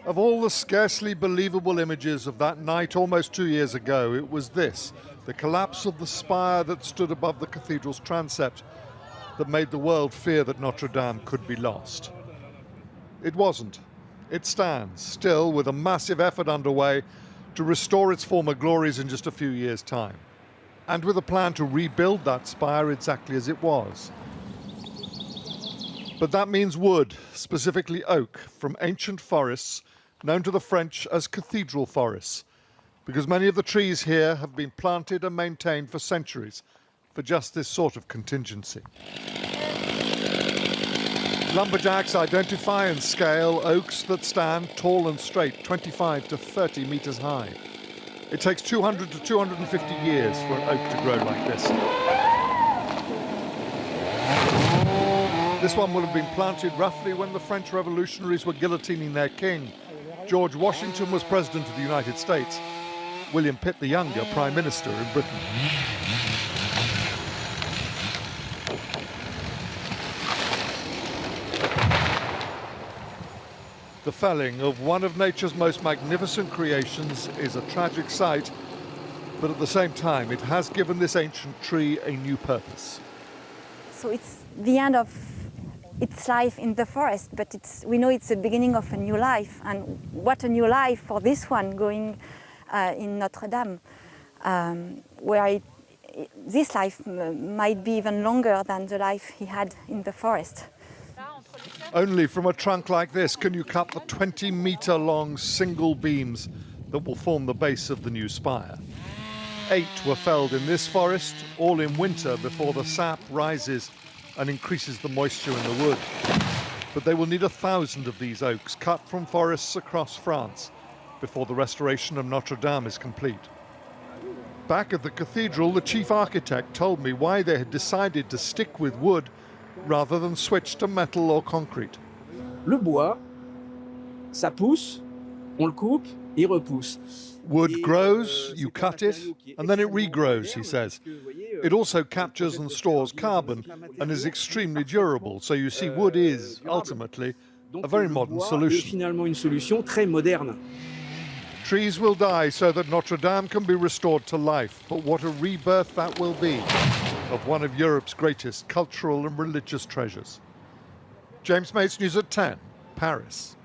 Of all the scarcely believable images of that night almost 2 years ago, it was this, the collapse of the spire that stood above the cathedral's transept, that made the world fear that Notre Dame could be lost. It wasn't. It stands, still, with a massive effort underway to restore its former glories in just a few years' time, and with a plan to rebuild that spire exactly as it was. But that means wood, specifically oak, from ancient forests known to the French as cathedral forests, because many of the trees here have been planted and maintained for centuries for just this sort of contingency. Lumberjacks identify and scale oaks that stand tall and straight, 25 to 30 meters high. It takes 200 to 250 years for an oak to grow like this. This one will have been planted roughly when the French revolutionaries were guillotining their king. George Washington was President of the United States. William Pitt the Younger, Prime Minister in Britain. The felling of one of nature's most magnificent creations is a tragic sight, but at the same time, it has given this ancient tree a new purpose. So it's the end of its life in the forest, but we know it's the beginning of a new life. And what a new life for this one going in Notre Dame, where this life might be even longer than the life he had in the forest. Only from a trunk like this can you cut the 20-meter-long single beams that will form the base of the new spire. 8 were felled in this forest, all in winter before the sap rises and increases the moisture in the wood. But they will need 1,000 of these oaks cut from forests across France before the restoration of Notre Dame is complete. Back at the cathedral, the chief architect told me why they had decided to stick with wood rather than switch to metal or concrete. Le bois, ça pousse, on le coupe, il repousse. Wood grows, you cut it, and then it regrows, he says. It also captures and stores carbon and is extremely durable, so you see wood is, ultimately, a very modern solution. Finalement une solution très moderne. Trees will die so that Notre Dame can be restored to life, but what a rebirth that will be of one of Europe's greatest cultural and religious treasures. James Mates, News at 10, Paris.